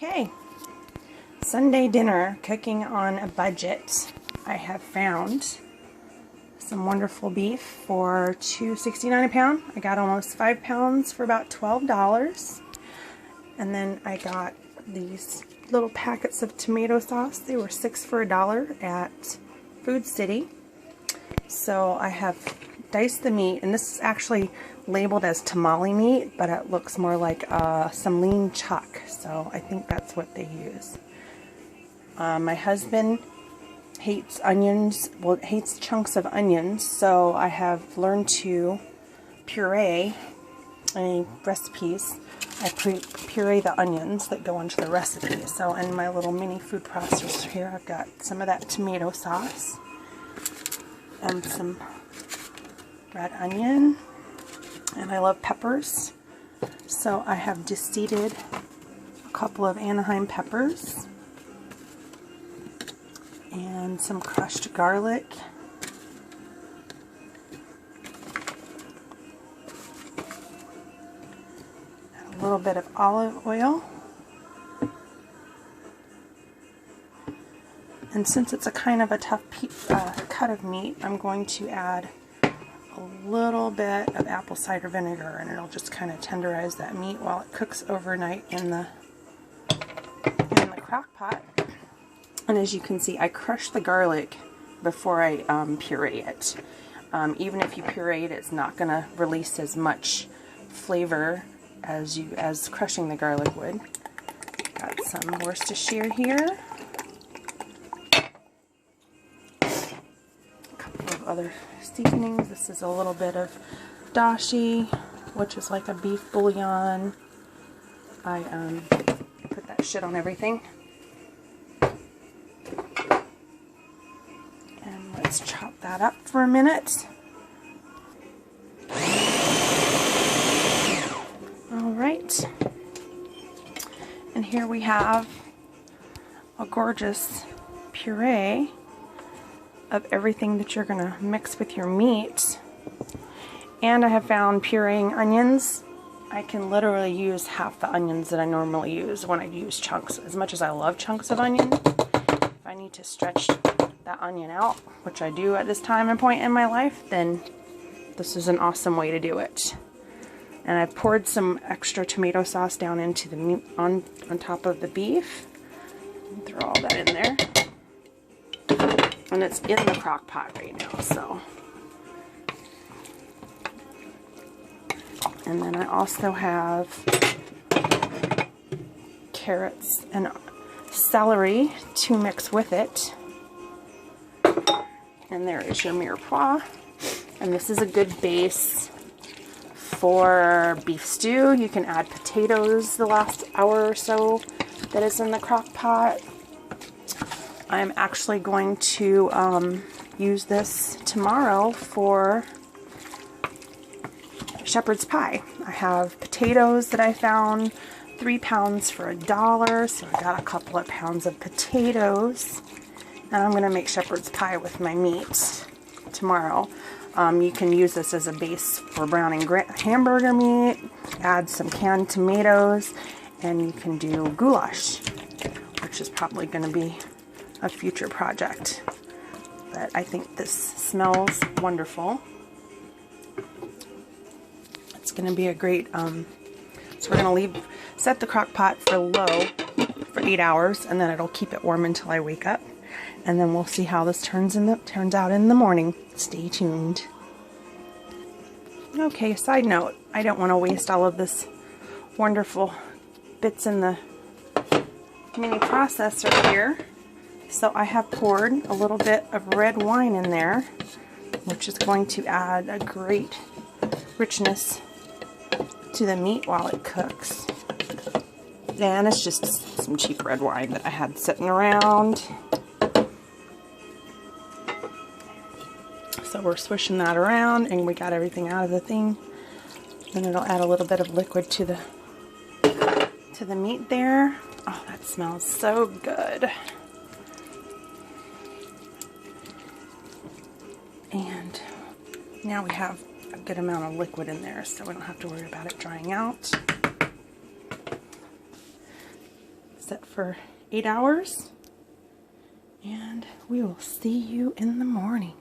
Okay, Sunday dinner, cooking on a budget. I have found some wonderful beef for $2.69 a pound. I got almost 5 pounds for about $12. And then I got these little packets of tomato sauce. They were 6 for $1 at Food City. So I have diced the meat, and this is actually labeled as tamale meat, but it looks more like some lean chuck, so I think that's what they use. My husband hates onions, well, hates chunks of onions, so I have learned to puree any recipes. I puree the onions that go into the recipe. So in my little mini food processor here, I've got some of that tomato sauce and some red onion, and I love peppers, so I have de-seeded a couple of Anaheim peppers and some crushed garlic, and a little bit of olive oil. And since it's a kind of a tough cut of meat, I'm going to add a little bit of apple cider vinegar, and it'll just kind of tenderize that meat while it cooks overnight in the crock pot. And as you can see, I crush the garlic before I puree it. Even if you puree it, it's not going to release as much flavor as crushing the garlic would. Got some Worcestershire here. Other seasonings. This is a little bit of dashi, which is like a beef bouillon. I put that shit on everything. And let's chop that up for a minute. Alright. And here we have a gorgeous puree of everything that you're going to mix with your meat. And I have found pureeing onions. I can literally use half the onions that I normally use when I use chunks. As much as I love chunks of onion, if I need to stretch that onion out, which I do at this time and point in my life, then this is an awesome way to do it. And I poured some extra tomato sauce down into the meat on top of the beef. Throw all that in there. And it's in the crock pot right now, so. And then I also have carrots and celery to mix with it. And there is your mirepoix. And this is a good base for beef stew. You can add potatoes the last hour or so that is in the crock pot. I'm actually going to use this tomorrow for shepherd's pie. I have potatoes that I found, 3 pounds for $1, so I got a couple of pounds of potatoes. And I'm going to make shepherd's pie with my meat tomorrow. You can use this as a base for browning hamburger meat, add some canned tomatoes, and you can do goulash, which is probably going to be a future project, but I think this smells wonderful. It's going to be a great, so we're going to set the crock pot for low for 8 hours, and then it'll keep it warm until I wake up, and then we'll see how this turns out in the morning. Stay tuned. Okay, side note, I don't want to waste all of this wonderful bits in the mini processor here. So I have poured a little bit of red wine in there, which is going to add a great richness to the meat while it cooks. And it's just some cheap red wine that I had sitting around. So we're swishing that around, and we got everything out of the thing. And it'll add a little bit of liquid to the meat there. Oh, that smells so good. And now we have a good amount of liquid in there, so we don't have to worry about it drying out. set for 8 hours. And we will see you in the morning.